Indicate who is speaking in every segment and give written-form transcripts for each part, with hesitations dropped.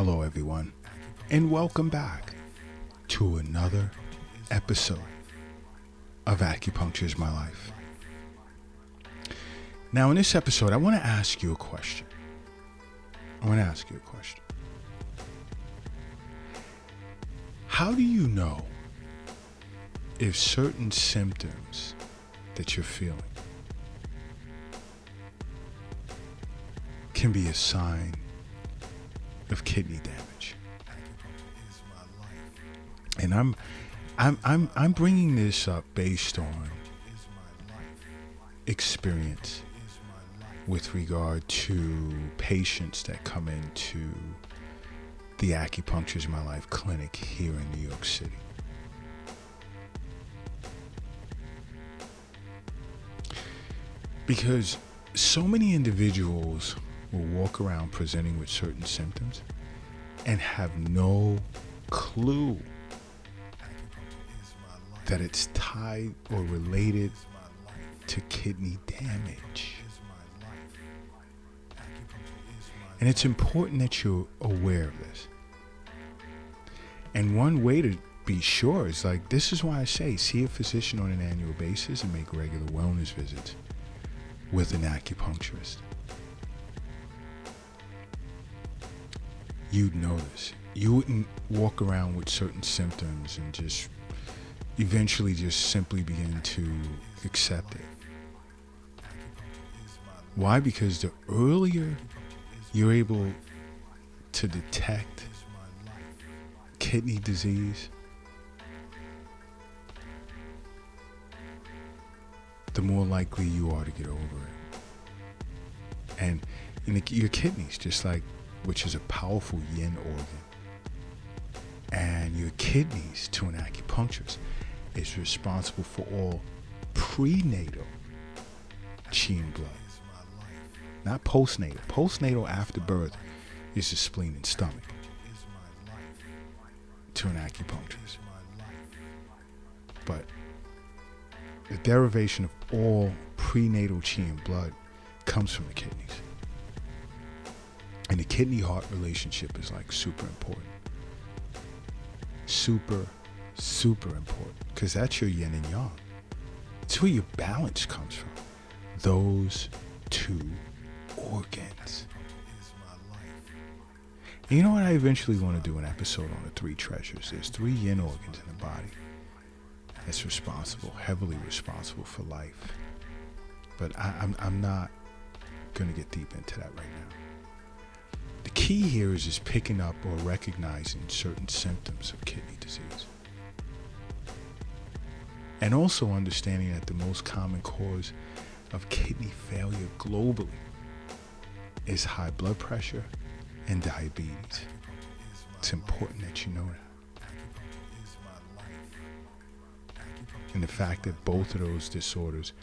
Speaker 1: Hello, everyone, and welcome back to another episode of Acupuncture is My Life. Now, in this episode, I want to ask you a question. How do you know if certain symptoms that you're feeling can be a sign of kidney damage? And I'm bringing this up based on experience with regard to patients that come into the Acupuncture is My Life clinic here in New York City. Because so many individuals will walk around presenting with certain symptoms and have no clue that it's tied or related to kidney damage. And it's important that you're aware of this. And one way to be sure is this is why I say see a physician on an annual basis and make regular wellness visits with an acupuncturist. You'd notice. You wouldn't walk around with certain symptoms and just eventually just simply begin to accept it. Why? Because the earlier you're able to detect kidney disease, the more likely you are to get over it. And your kidneys, which is a powerful yin organ, and your kidneys to an acupuncturist is responsible for all prenatal chi and blood. Not postnatal. Postnatal after birth is the spleen and stomach to an acupuncturist. But the derivation of all prenatal chi and blood comes from the kidneys. And the kidney-heart relationship is super important. Super, super important. Because that's your yin and yang. It's where your balance comes from. Those two organs. And you know what? I eventually want to do an episode on the three treasures. There's three yin organs in the body that's heavily responsible for life. But I'm not going to get deep into that right now. The key here is picking up or recognizing certain symptoms of kidney disease. And also understanding that the most common cause of kidney failure globally is high blood pressure and diabetes. It's important that you know that. And the fact that both of those disorders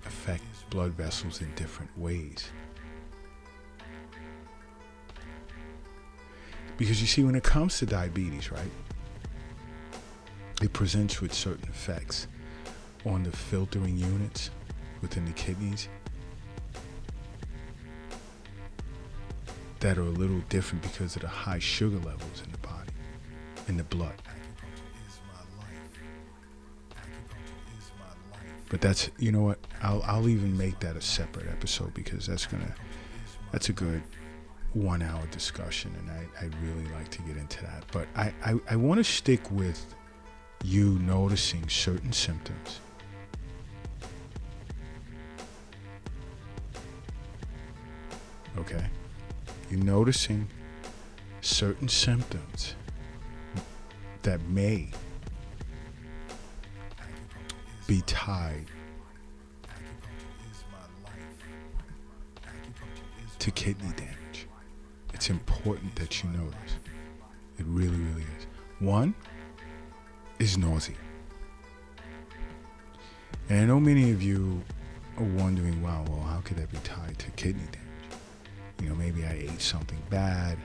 Speaker 1: affect blood vessels in different ways. Because you see, when it comes to diabetes, right, it presents with certain effects on the filtering units within the kidneys that are a little different because of the high sugar levels in the body, in the blood. But that's, you know what, I'll even make that a separate episode because that's a good 1 hour discussion, and I really like to get into that. But I want to stick with you noticing certain symptoms. Okay? You're noticing certain symptoms that may be tied to kidney damage. It's important that you notice. It really, really is. One is nausea. And I know many of you are wondering, wow, well, how could that be tied to kidney damage? Maybe I ate something bad.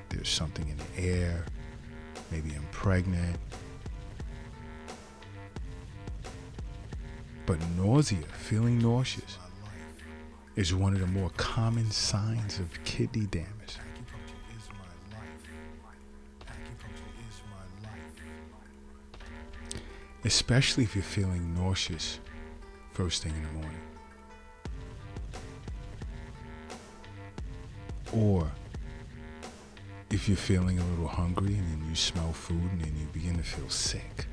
Speaker 1: There's something in the air. Maybe I'm pregnant. But nausea, feeling nauseous, is one of the more common signs of kidney damage. especially if you're feeling nauseous first thing in the morning. Or if you're feeling a little hungry and then you smell food and then you begin to feel sick.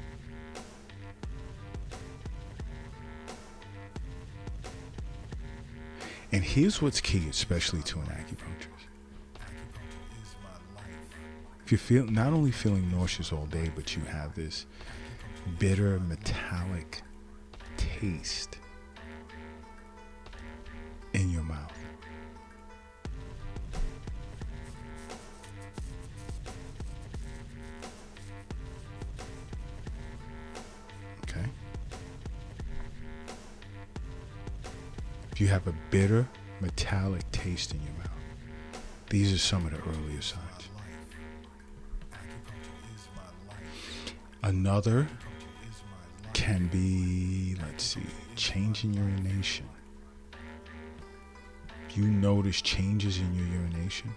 Speaker 1: And here's what's key, especially to an acupuncturist. If you're not only feeling nauseous all day, but you have this bitter, metallic taste in your mouth. Okay? If you have a bitter, metallic taste in your mouth, these are some of the earlier signs. Another can be, change in urination. If you notice changes in your urination,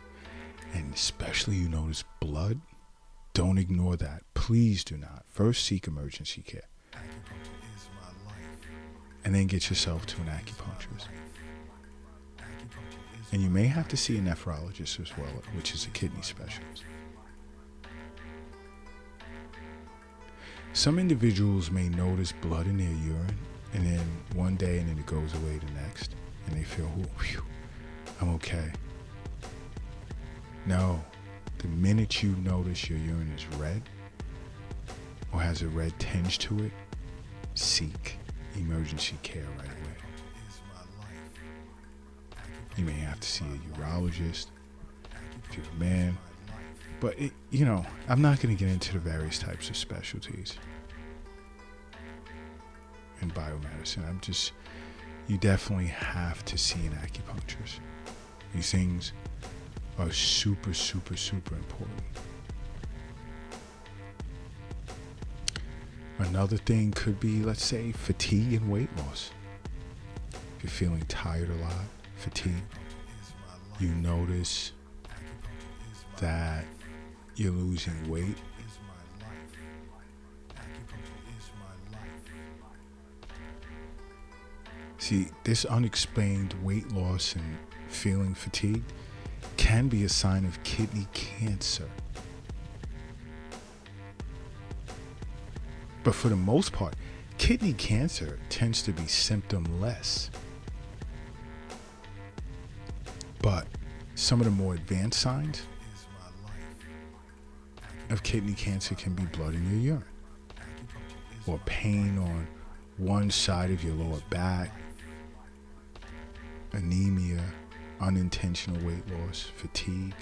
Speaker 1: and especially you notice blood, don't ignore that. Please do not. First, seek emergency care. And then get yourself to an acupuncturist. And you may have to see a nephrologist as well, which is a kidney specialist. Some individuals may notice blood in their urine, and then one day, and then it goes away the next, and they feel, whew, I'm okay. No, the minute you notice your urine is red, or has a red tinge to it, seek emergency care right away. You may have to see a urologist if you're a man. But, I'm not going to get into the various types of specialties in biomedicine. You definitely have to see an acupuncturist. These things are super, super, super important. Another thing could be, let's say, fatigue and weight loss. If you're feeling tired a lot, fatigue, you notice that you're losing weight. See, this unexplained weight loss and feeling fatigued can be a sign of kidney cancer. But for the most part, kidney cancer tends to be symptomless. But some of the more advanced signs of kidney cancer can be blood in your urine, or pain on one side of your lower back, anemia, unintentional weight loss, fatigue.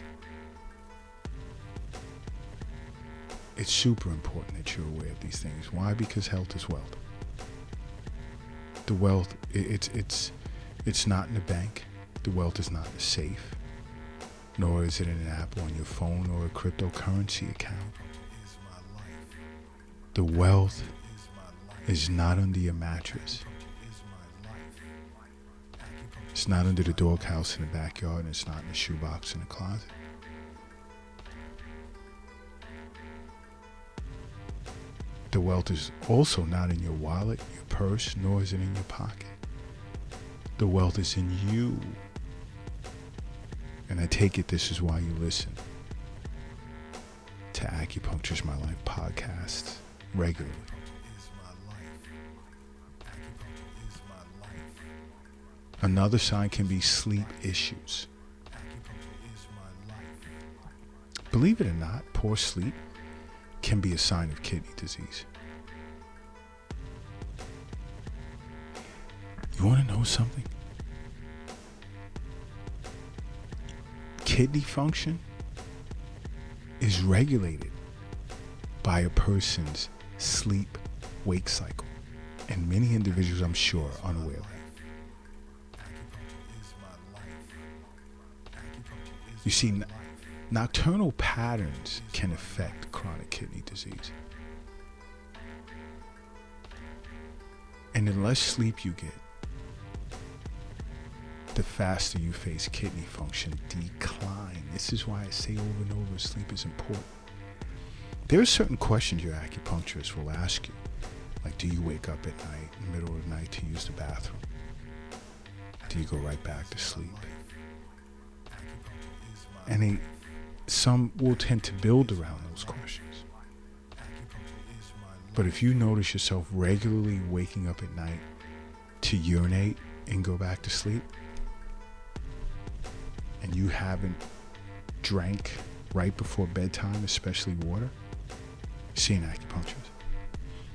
Speaker 1: It's super important that you're aware of these things. Why? Because health is wealth. The wealth, it's not in the bank. The wealth is not in a safe, nor is it in an app on your phone or a cryptocurrency account. The wealth is not under your mattress. It's not under the doghouse in the backyard, and it's not in the shoebox in the closet. The wealth is also not in your wallet, your purse, nor is it in your pocket. The wealth is in you. And I take it this is why you listen to Acupuncture's My Life podcasts regularly. Another sign can be sleep issues. Believe it or not, poor sleep can be a sign of kidney disease. You want to know something? Kidney function is regulated by a person's sleep-wake cycle. And many individuals, I'm sure, are unaware of that. You see, nocturnal patterns can affect chronic kidney disease. And the less sleep you get, the faster you face kidney function decline. This is why I say over and over, sleep is important. There are certain questions your acupuncturist will ask you Like, do you wake up at night, in the middle of the night, to use the bathroom? Do you go right back to sleep? And some will tend to build around those questions. But if you notice yourself regularly waking up at night to urinate and go back to sleep, and you haven't drank right before bedtime, especially water, see an acupuncturist.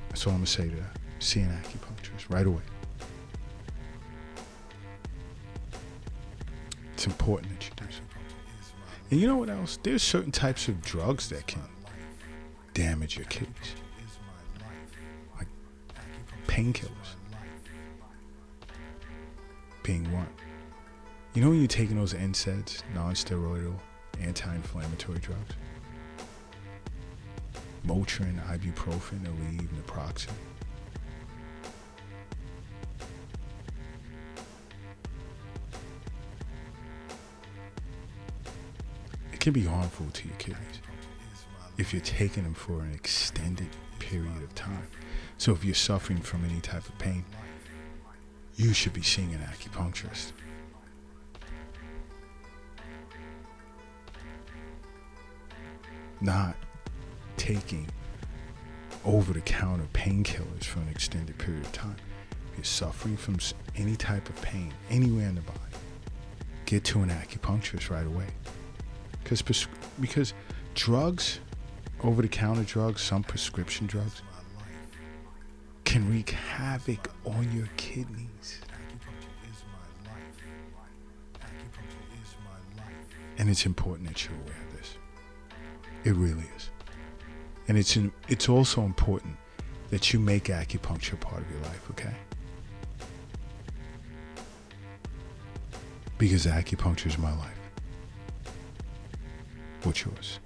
Speaker 1: That's all I'm going to say to that. See an acupuncturist right away. It's important that you do so. And you know what else? There's certain types of drugs that can damage your kidneys. Like painkillers. Being one. You know when you're taking those NSAIDs, non-steroidal, anti-inflammatory drugs? Motrin, ibuprofen, Aleve, naproxen. It can be harmful to your kidneys if you're taking them for an extended period of time. So if you're suffering from any type of pain, you should be seeing an acupuncturist. Not taking over-the-counter painkillers for an extended period of time. If you're suffering from any type of pain anywhere in the body, get to an acupuncturist right away. Because drugs, over-the-counter drugs, some prescription drugs, can wreak havoc on your kidneys. And it's important that you're aware of this. It really is. And it's also important that you make acupuncture part of your life, okay? Because acupuncture is my life. What's yours?